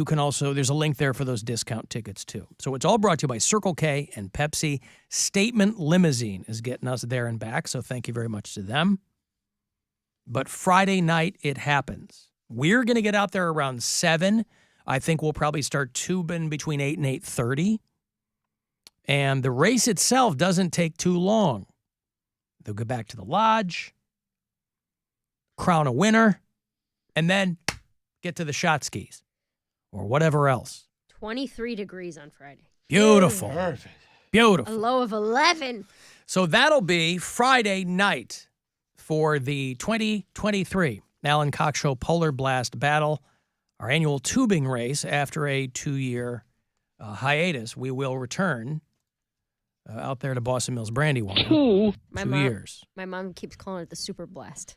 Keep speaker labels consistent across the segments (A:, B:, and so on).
A: You can also, there's a link there for those discount tickets too. So it's all brought to you by Circle K and Pepsi. Statement Limousine is getting us there and back, so thank you very much to them. But Friday night, it happens. We're going to get out there around 7. I think we'll probably start tubing between 8 and 8:30. And the race itself doesn't take too long. They'll go back to the lodge, crown a winner, and then get to the shot skis or whatever else.
B: 23 degrees on Friday.
A: Beautiful.
C: Perfect.
A: Beautiful.
B: A low of 11.
A: So that'll be Friday night for the 2023 Alan Cox Show Polar Blast Battle, our annual tubing race. After a 2-year hiatus, we will return out there to Boston Mills Brandywine. 2 years.
B: My mom keeps calling it the Super Blast.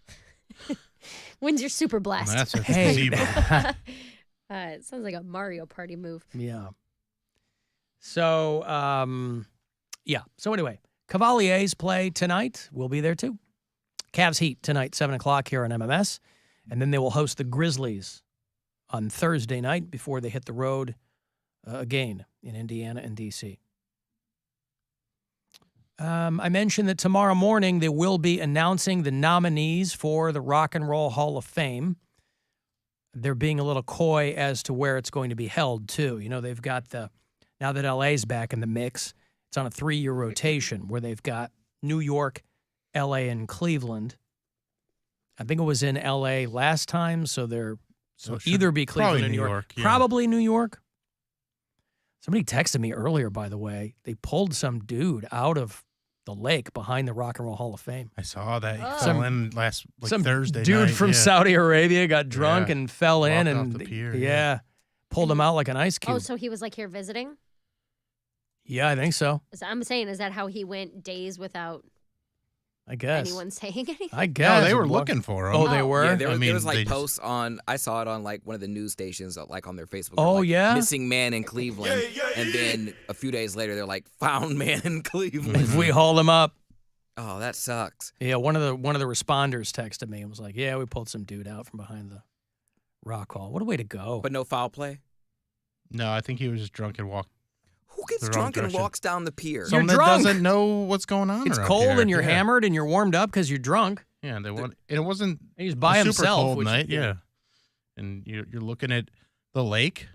B: When's your Super Blast?
C: Well, that's a
A: Hey.
B: It sounds like a Mario Party move.
A: Yeah. So, yeah. So anyway, Cavaliers play tonight. We'll be there too. Cavs Heat tonight, 7 o'clock here on MMS. And then they will host the Grizzlies on Thursday night before they hit the road again in Indiana and D.C. I mentioned that tomorrow morning they will be announcing the nominees for the Rock and Roll Hall of Fame. They're being a little coy as to where it's going to be held, too. You know, they've got now that LA's back in the mix, it's on a 3-year rotation where they've got New York, LA, and Cleveland. I think it was in LA last time, so either be Cleveland or New York.
C: Yeah.
A: Probably New York. Somebody texted me earlier, by the way. They pulled some dude out of the lake behind the Rock and Roll Hall of Fame.
C: I saw that. He
A: Some-
C: fell in last
A: Some
C: Thursday
A: dude
C: night.
A: from
C: yeah.
A: Saudi Arabia got drunk
C: Yeah.
A: and fell in,
C: Walked
A: and
C: off the pier,
A: yeah, pulled him out like an ice cube.
B: Oh, so he was like here visiting?
A: Yeah, I think so.
B: I'm saying, is that how he went days without
A: I guess.
B: anyone saying anything?
A: I guess.
C: No, they were looking for him.
A: Oh, they were?
D: Yeah, there was,
C: I mean,
D: there was like
C: they just-
D: posts on. I saw it on like one of the news stations, like on their Facebook.
A: Oh,
D: like,
A: yeah?
D: missing man in Cleveland, and then a few days later they're like found man in Cleveland.
A: We hauled him up.
D: Oh, that sucks.
A: Yeah, one of the responders texted me and was like, "Yeah, we pulled some dude out from behind the rock hall. What a way to go!"
D: But no foul play.
C: No, I think he was just drunk and walked.
D: Who gets
C: The wrong
D: drunk and
C: direction.
D: walks down the pier?
A: So-
C: Someone that
A: drunk.
C: doesn't know what's going on.
A: It's
C: around
A: cold
C: here.
A: and you're
C: Yeah.
A: hammered and you're warmed up because you're drunk.
C: Yeah, and it wasn't
A: He's by
C: a super
A: himself.
C: cold
A: which-
C: night. Yeah, and you're looking at the lake.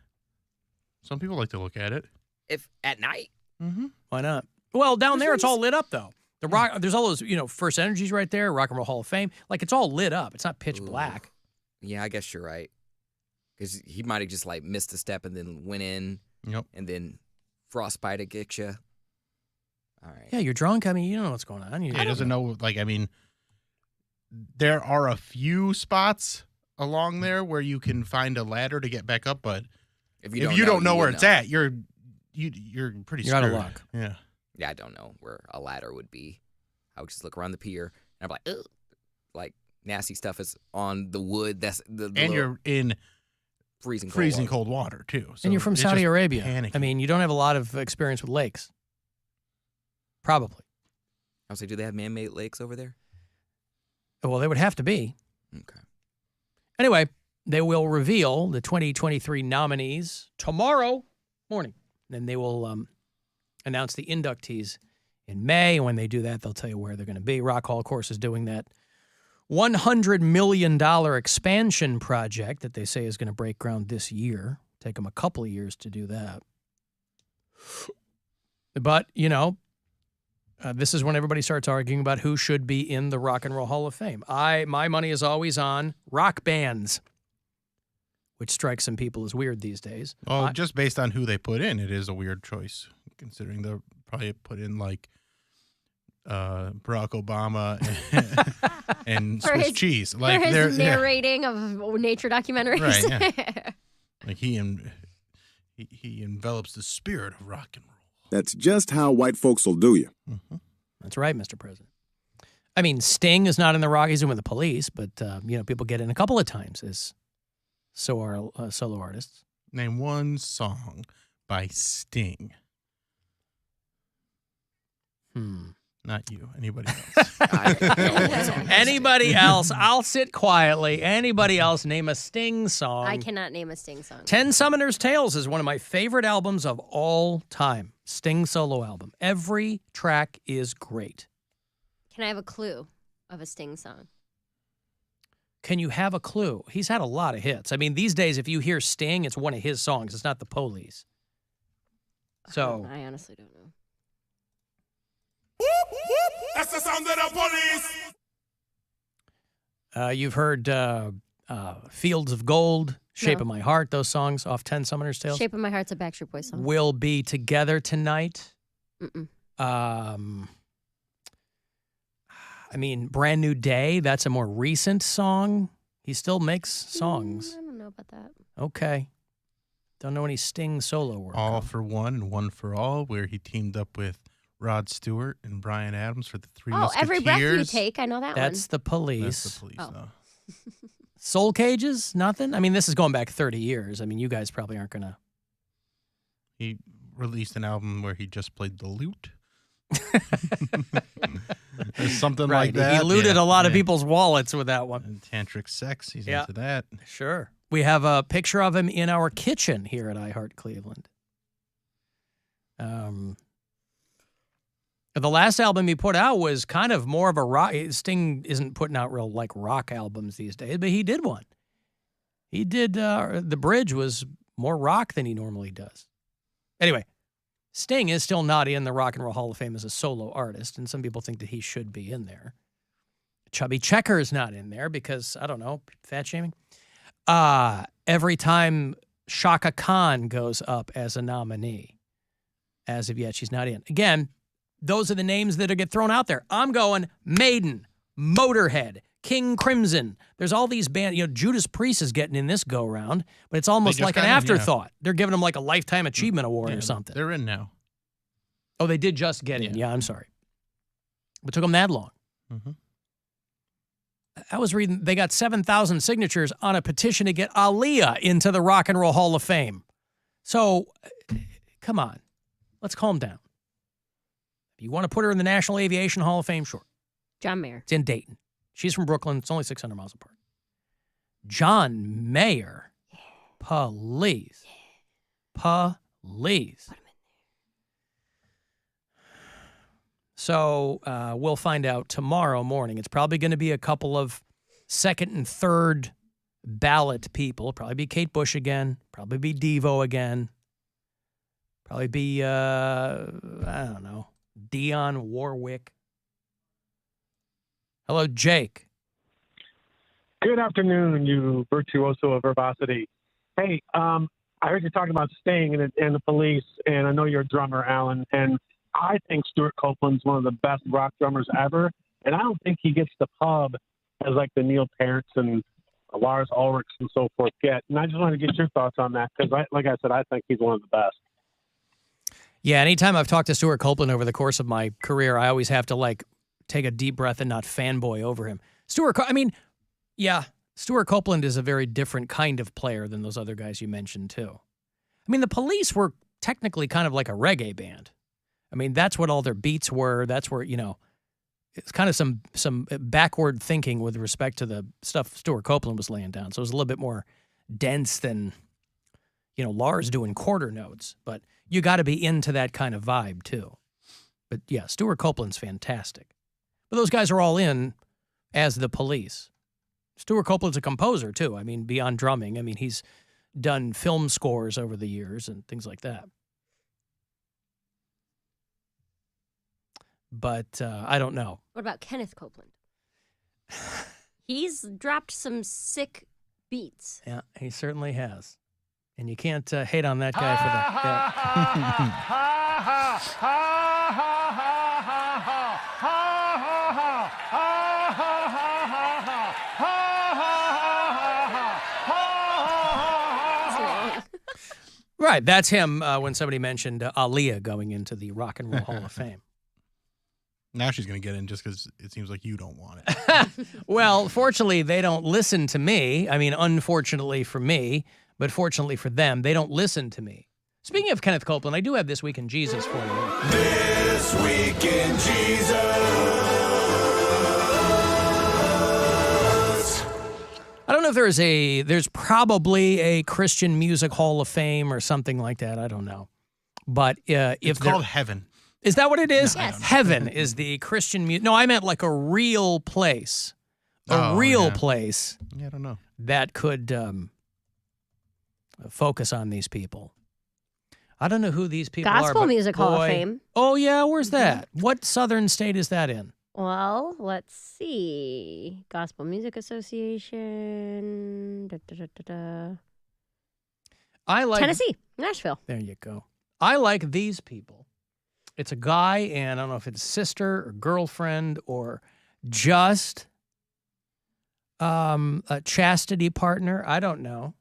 C: Some people like to look at it.
D: If at night.
C: Mm-hmm.
A: Why not? Well, down there it's all lit up though. The
C: Hmm.
A: rock, there's all those First Energies right there, Rock and Roll Hall of Fame. Like it's all lit up. It's not pitch
D: Ooh.
A: black.
D: Yeah, I guess you're right. Because he might have just like missed a step and then went in,
C: Yep.
D: and then frostbite it gets you. All right.
A: Yeah, you're drunk. I mean, you don't know what's going on.
C: He doesn't know. Like, I mean, there are a few spots along there where you can find a ladder to get back up, but
D: If
C: if you don't know where
D: would
C: it's at, you're pretty
A: You're out of
C: screwed.
A: luck.
C: Yeah.
D: Yeah, I don't know where a ladder would be. I would just look around the pier, and I'm like, ugh. Like, nasty stuff is on the wood. That's the
C: And
D: little
C: you're in
D: freezing water.
C: cold water too. So
A: And you're from
C: it's
A: Saudi
C: just
A: Arabia.
C: panicky.
A: I mean, you don't have a lot of experience with lakes. Probably.
D: I was like, do they have man-made lakes over there?
A: Well, they would have to be.
D: Okay.
A: Anyway, they will reveal the 2023 nominees tomorrow morning. Then they will announce the inductees in May. And when they do that, they'll tell you where they're going to be. Rock Hall, of course, is doing that $100 million expansion project that they say is going to break ground this year. Take them a couple of years to do that. But, you know, this is when everybody starts arguing about who should be in the Rock and Roll Hall of Fame. My money is always on rock bands, which strikes some people as weird these days.
C: Well, just based on who they put in, it is a weird choice, considering they'll probably put in like Barack Obama and
B: For
C: Swiss
B: his-
C: cheese.
B: For
C: Like
B: his
C: they're
B: narrating of nature documentaries.
C: Right, yeah. like he envelops the spirit of rock and roll.
E: That's just how white folks will do you.
C: Mm-hmm.
A: That's right, Mr. President. I mean, Sting is not in the Rock. He's in with the Police, but, you know, people get in a couple of times as so are solo artists.
C: Name one song by Sting. Not you. Anybody else?
A: Anybody else? I'll sit quietly. Anybody else name a Sting song?
B: I cannot name a Sting song.
A: 10 Summoner's Tales is one of my favorite albums of all time. Sting solo album. Every track is great.
B: Can I have a clue of a Sting song?
A: Can you have a clue? He's had a lot of hits. I mean, these days, if you hear Sting, it's one of his songs. It's not the Police. So
B: I honestly don't know.
F: That's the sound of the police.
A: You've heard Fields of Gold, Shape
B: No.
A: of My Heart, those songs off 10 Summoner's Tales.
B: Shape of My Heart's a Backstreet Boys song.
A: We'll Be Together Tonight.
B: Mm-mm.
A: I mean, Brand New Day, that's a more recent song. He still makes songs.
B: I don't know about that.
A: Okay. Don't know any Sting solo work.
C: All for One and One for All, where he teamed up with Rod Stewart and Brian Adams for the Three Musketeers.
B: Every Breath You Take. I know that
A: That's
B: one.
A: the Police.
C: That's the Police.
B: Oh.
C: though.
A: Soul Cages, nothing? I mean, this is going back 30 years. I mean, you guys probably aren't going to.
C: He released an album where he just played the lute. Or something like that.
A: He looted
C: Yeah,
A: a lot of
C: yeah.
A: people's wallets with that one.
C: And tantric sex, he's
A: Yeah.
C: into that.
A: Sure. We have a picture of him in our kitchen here at iHeart Cleveland. The last album he put out was kind of more of a rock. Sting isn't putting out real like rock albums these days, but he did one. He did. The Bridge was more rock than he normally does. Anyway, Sting is still not in the Rock and Roll Hall of Fame as a solo artist, and some people think that he should be in there. Chubby Checker is not in there because, I don't know, fat shaming. Every time Shaka Khan goes up as a nominee, as of yet, she's not in. Again, those are the names that get thrown out there. I'm going Maiden, Motorhead, King Crimson. There's all these bands. You know, Judas Priest is getting in this go-round, but it's almost
C: just
A: like an
C: got in, yeah.
A: afterthought. They're giving them like a Lifetime Achievement Award or something.
C: They're in now.
A: Oh, they did just get in. Yeah, I'm sorry. But it took them that long.
C: Mm-hmm.
A: I was reading they got 7,000 signatures on a petition to get Aaliyah into the Rock and Roll Hall of Fame. So, come on. Let's calm down. If you want to put her in the National Aviation Hall of Fame, sure.
B: John Mayer.
A: It's in Dayton. She's from Brooklyn. It's only 600 miles apart. John Mayer. Please. Please. So we'll find out tomorrow morning. It's probably going to be a couple of second and third ballot people. Probably be Kate Bush again. Probably be Devo again. Probably be, I don't know, Dionne Warwick. Hello, Jake.
G: Good afternoon, you virtuoso of verbosity. Hey, I heard you talking about Sting and the Police, and I know you're a drummer, Alan, and I think Stuart Copeland's one of the best rock drummers ever, and I don't think he gets the pub as like the Neil Pearts and Lars Ulrichs and so forth get. And I just wanted to get your thoughts on that because, like I said, I think he's one of the best.
A: Yeah, anytime I've talked to Stuart Copeland over the course of my career, I always have to like take a deep breath and not fanboy over him. Stuart Copeland is a very different kind of player than those other guys you mentioned too. I mean, the Police were technically kind of like a reggae band. I mean, that's what all their beats were. That's where, you know, it's kind of some backward thinking with respect to the stuff Stuart Copeland was laying down. So it was a little bit more dense than, you know, Lars doing quarter notes. But you got to be into that kind of vibe too. But yeah, Stuart Copeland's fantastic. But those guys are all in as the Police. Stuart Copeland's a composer too. I mean, beyond drumming. I mean, he's done film scores over the years and things like that. But I don't know.
B: What about Kenneth Copeland? He's dropped some sick beats.
A: Yeah, he certainly has. And you can't hate on that guy for that. Right, that's him when somebody mentioned Aaliyah going into the Rock and Roll Hall of Fame.
C: Now she's going to get in just because it seems like you don't want it.
A: Well, fortunately, they don't listen to me. I mean, unfortunately for me, but fortunately for them, they don't listen to me. Speaking of Kenneth Copeland, I do have This Week in Jesus for you.
F: This Week in Jesus.
A: I don't know if there's probably a Christian Music Hall of Fame or something like that. I don't know. But
C: It's called Heaven.
A: Is that what it is?
B: No, I don't know.
A: Heaven is the Christian music. No, I meant like a real place. A real place
C: Yeah, I don't know.
A: that could focus on these people. I don't know who these people are.
B: Gospel
A: but
B: Music Hall of
A: boy-
B: Fame.
A: Oh, yeah, where's that? What southern state is that in?
B: Well, let's see. Gospel Music Association. Da, da, da, da, da.
A: I like
B: Tennessee, Nashville.
A: There you go. I like these people. It's a guy, and I don't know if it's sister or girlfriend or just a chastity partner. I don't know.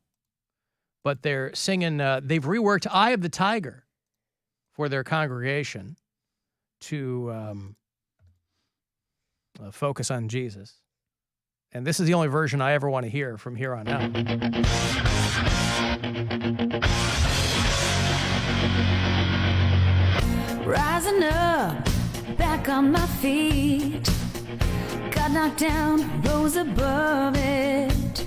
A: But they're singing, they've reworked Eye of the Tiger for their congregation to focus on Jesus. And this is the only version I ever want to hear from here on out.
H: Rising up, back on my feet. Got knocked down, rose above it.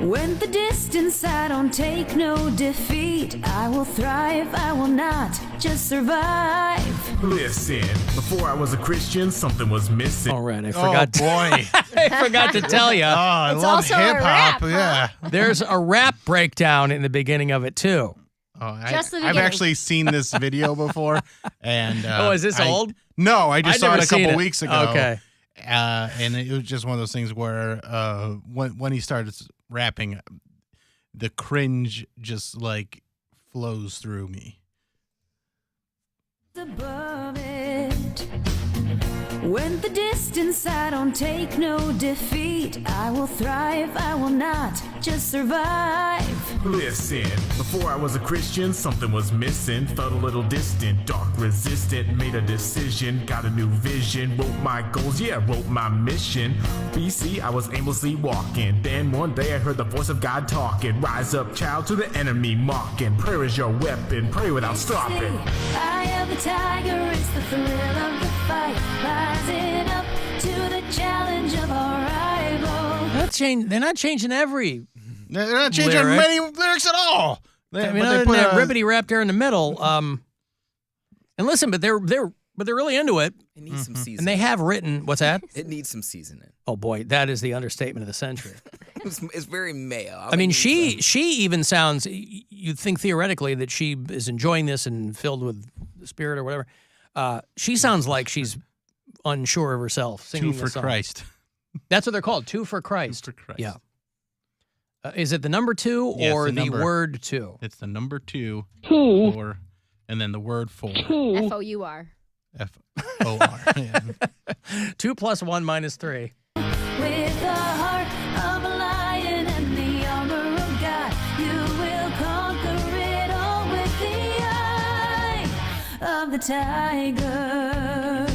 H: Went the distance, I don't take no defeat. I will thrive, I will not just survive.
I: Listen, before I was a Christian, something was missing.
A: All right, I forgot.
C: Oh, boy.
A: I forgot to tell you.
C: Oh, I
B: It's
C: love
B: also a
C: hip hop.
B: rap, huh?
C: Yeah.
A: There's a rap breakdown in the beginning of it too.
C: Oh,
B: Just the
C: I've
B: beginning.
C: actually seen this video before, and
A: Is this old?
C: No, I just
A: I'd
C: saw
A: never
C: it a couple
A: seen it.
C: weeks ago.
A: Okay.
C: And it was just one of those things where when he started rapping, the cringe just like flows through me.
H: Above it. Went the distance, I don't take no defeat. I will thrive, I will not just survive.
I: Listen, before I was a Christian, something was missing. Felt a little distant, dark, resistant. Made a decision, got a new vision. Wrote my goals, yeah, wrote my mission. BC, I was aimlessly walking. Then one day I heard the voice of God talking. Rise up, child, to the enemy mocking. Prayer is your weapon, pray without stopping.
H: Eye of the tiger, it's the thrill of the fight. Rising up to the challenge of our rival.
A: They're not changing every.
C: They're not changing
A: Lyric.
C: many lyrics at all.
A: I mean, other than that ribbity rap there in the middle. And listen, but they're really into it,
D: It needs some seasoning.
A: and they have written. What's that?
D: It needs some seasoning.
A: Oh boy, that is the understatement of the century.
D: It's very mayo.
A: I mean, she even sounds. You'd think theoretically that she is enjoying this and filled with the spirit or whatever. She sounds like she's unsure of herself singing
C: Two for
A: this song.
C: Christ.
A: That's what they're called. Two for Christ.
C: Two for Christ.
A: Yeah. Is it the number two
C: Yes,
A: or
C: the
A: the
C: number.
A: word two?
C: It's the number 2, 4, and then the word 4.
B: FOUR.
C: F-O-R. Yeah.
A: 2 plus 1 minus 3.
H: With the heart of a lion and the armor of God, you will conquer it all with the eye of the tiger.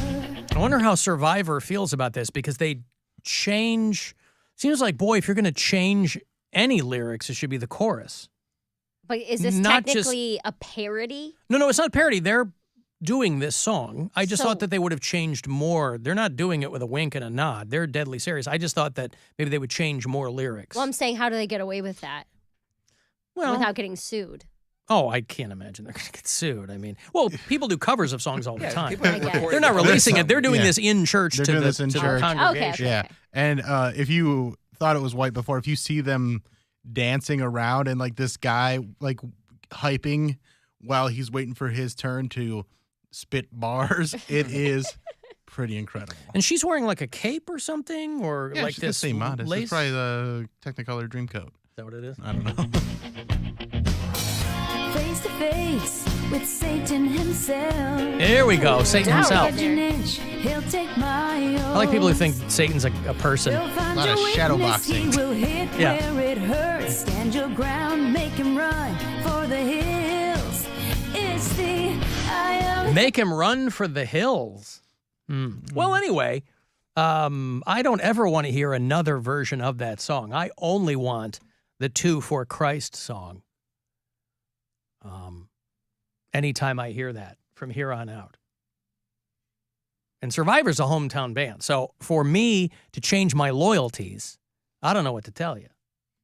A: I wonder how Survivor feels about this because they change. Seems like, boy, if you're going to change any lyrics, it should be the chorus.
B: But is this
A: Not just-
B: technically a parody?
A: No, it's not parody. They're doing this song. I just
B: So-
A: thought that they would have changed more. They're not doing it with a wink and a nod. They're deadly serious. I just thought that maybe they would change more lyrics.
B: Well, I'm saying, how do they get away with that
A: Well,
B: without getting sued?
A: oh, I can't imagine they're going to get sued. I mean, well, people do covers of songs all the time.
D: people
B: I guess.
A: They're not releasing it. They're doing
C: Yeah.
A: this in church
C: They're
A: to
C: doing
A: the,
C: this in
A: to the
C: church.
A: congregation.
C: Yeah. And if you thought it was white before, if you see them dancing around and like this guy like hyping while he's waiting for his turn to spit bars, it is pretty incredible.
A: And she's wearing like a cape or something, or
C: Yeah,
A: like
C: she's
A: this
C: the same modest.
A: lace.
C: It's probably the Technicolor Dreamcoat.
A: Is that what it is?
C: I don't know.
H: Face to face with Satan himself.
A: There we go. Satan
B: Now we're
A: himself.
B: getting
H: Edge an inch, he'll take my
A: I like people who think Satan's a person.
H: He'll find
C: lot of
H: your
C: shadow
H: witness,
C: boxing.
H: He will hit
A: Yeah.
H: where it hurts. Stand your ground, make him run for the hills. It's the eye of
A: Make him run for the hills. Well, anyway, I don't ever want to hear another version of that song. I only want the 2 for Christ song. anytime I hear that from here on out. And Survivor's a hometown band. So for me to change my loyalties, I don't know what to tell you.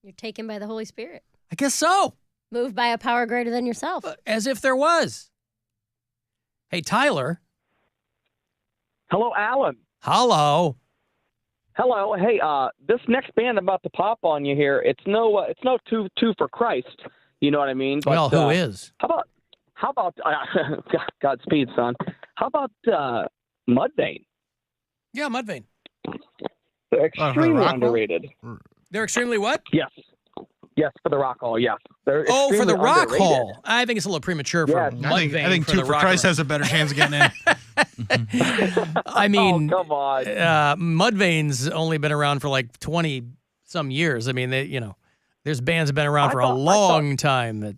B: You're taken by the Holy Spirit.
A: I guess so.
B: Moved by a power greater than yourself.
A: As if there was. Hey, Tyler.
J: Hello, Alan.
A: Hello.
J: Hello. Hey, this next band I'm about to pop on you here, it's no two for Christ. You know what I mean? But,
A: Well, who is?
J: How about Godspeed, son? How about Mudvayne?
A: Yeah, Mudvayne.
J: They're extremely
C: Rock
J: underrated.
A: They're extremely what?
J: Yes. Yes, for the Rock Hall, yes. They're
A: Oh, for the
J: extremely
A: Rock
J: underrated.
A: Hall. I think it's a little premature for
J: Yes.
A: Mudvayne.
C: I think
A: for
C: Two
A: the
C: for
A: Rock
C: Christ
A: Hall.
C: has a better chance of getting in.
A: I mean,
J: Oh, come on.
A: Mudvayne's only been around for like 20 some years. I mean, there's bands that have been around for a long time that.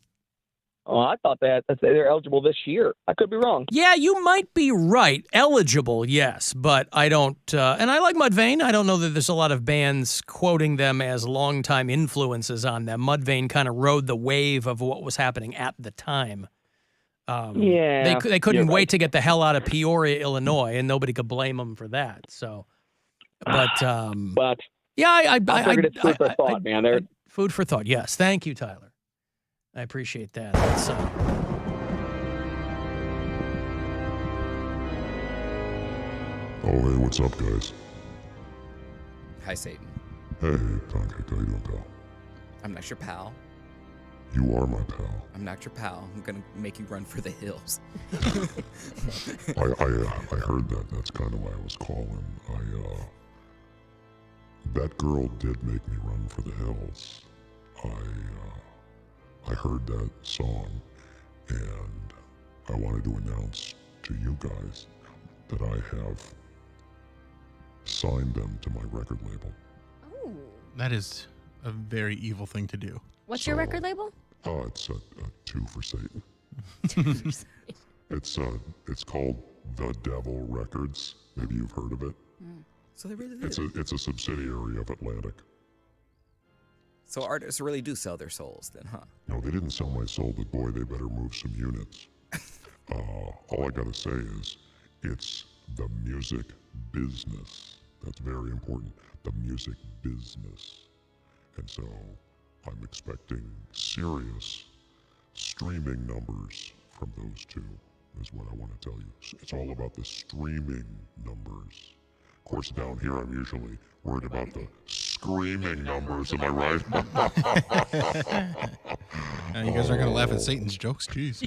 J: Oh, I thought they're eligible this year. I could be wrong.
A: Yeah, you might be right. Eligible, yes, but I don't. And I like Mudvayne. I don't know that there's a lot of bands quoting them as longtime influences on them. Mudvayne kind of rode the wave of what was happening at the time.
J: Yeah,
A: they couldn't
J: you're
A: wait
J: right.
A: to get the hell out of Peoria, Illinois, and nobody could blame them for that. So, but yeah,
J: I figured it's food for thought, man.
A: Food for thought. Yes, thank you, Tyler. I appreciate that. That's,
K: Oh, hey, what's up, guys?
D: Hi, Satan.
K: Hey, Poundcake, how you doing, pal?
D: I'm not your pal.
K: You are my pal.
D: I'm not your pal. I'm gonna make you run for the hills.
K: I heard that. That's kind of why I was calling. That girl did make me run for the hills. I heard that song, and I wanted to announce to you guys that I have signed them to my record label.
B: Oh.
C: That is a very evil thing to do.
B: What's your record label?
K: Oh, it's a Two for Satan. It's called The Devil Records. Maybe you've heard of it.
D: So they really do.
K: It's a subsidiary of Atlantic.
D: So artists really do sell their souls then, huh?
K: No, they didn't sell my soul, but boy, they better move some units. All I gotta say is, it's the music business. That's very important. The music business. And so, I'm expecting serious streaming numbers from those two, is what I want to tell you. It's all about the streaming numbers. Of course, down here, I'm usually worried about the screaming numbers. Am I right?
C: You guys aren't going to laugh at Satan's jokes? Jeez.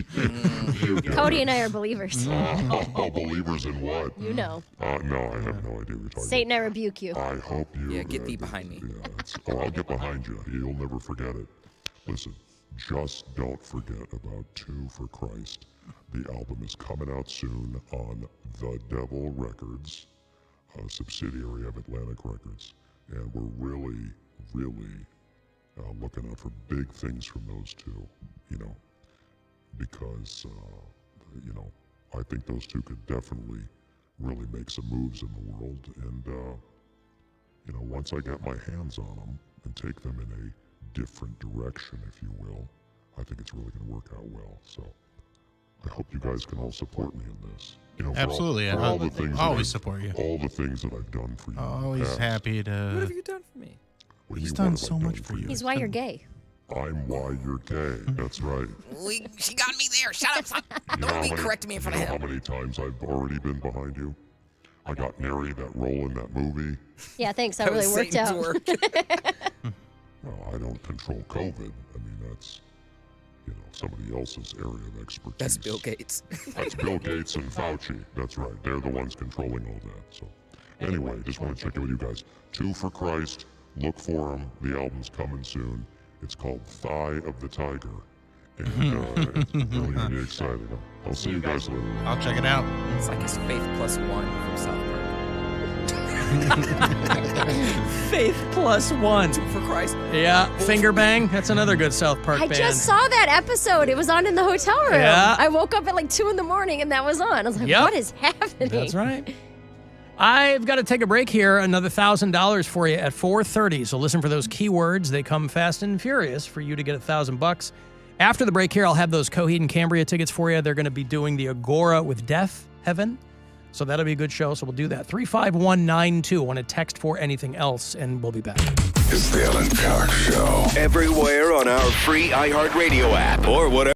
B: Cody and I are believers.
K: Oh, believers in what?
B: You know.
K: No, I have no idea what you're talking
B: Satan, I rebuke you.
K: about. I hope you...
D: Yeah, get thee behind me.
K: Yeah, I'll get behind you. You'll never forget it. Listen, just don't forget about Two for Christ. The album is coming out soon on The Devil Records, a subsidiary of Atlantic Records. And we're really, really looking out for big things from those two, because, I think those two could definitely really make some moves in the world. And, once I get my hands on them and take them in a different direction, if you will, I think it's really going to work out well. So I hope you guys can all support me in this.
C: Absolutely.
K: For all the things
C: always support you.
K: All the things that I've done for you.
C: Always happy to.
D: What have you done for me?
C: He's done so much for you.
B: He's why you're gay.
K: I'm why you're gay. That's right.
D: She got me there. Shut up, son. Don't be correcting me in front of
K: You know
D: him.
K: how many times I've already been behind you? I got Neri that role in that movie.
B: Yeah, thanks. That
D: That
B: really
D: was
B: worked
D: Satan's
B: out.
D: work.
K: Well, I don't control COVID. I mean, that's, somebody else's area of expertise.
D: That's Bill Gates.
K: That's Bill Gates and Fauci. That's right. They're the ones controlling all that. So, anyway, just want to check in with you guys. Two for Christ. Look for them. The album's coming soon. It's called Thigh of the Tiger. And it's really going to be exciting. I'll see you guys later.
C: I'll check it out.
D: It's like his Faith Plus One from South Park.
A: Faith Plus One.
D: Two for Christ.
A: Yeah, Finger Bang. That's another good South Park
B: I
A: band.
B: just saw that episode. It was on in the hotel room.
A: Yeah.
B: I woke up at like 2 a.m. and that was on. I was like,
A: Yep.
B: what is happening?
A: That's right. I've got to take a break here. Another $1,000 for you at 4:30. So listen for those keywords. They come fast and furious for you to get $1,000. After the break here, I'll have those Coheed and Cambria tickets for you. They're going to be doing the Agora with Death Heaven. So that'll be a good show. So we'll do that. 35192. Want to text for anything else, and we'll be back.
F: It's the Alan Cox Show. Everywhere on our free iHeartRadio app or whatever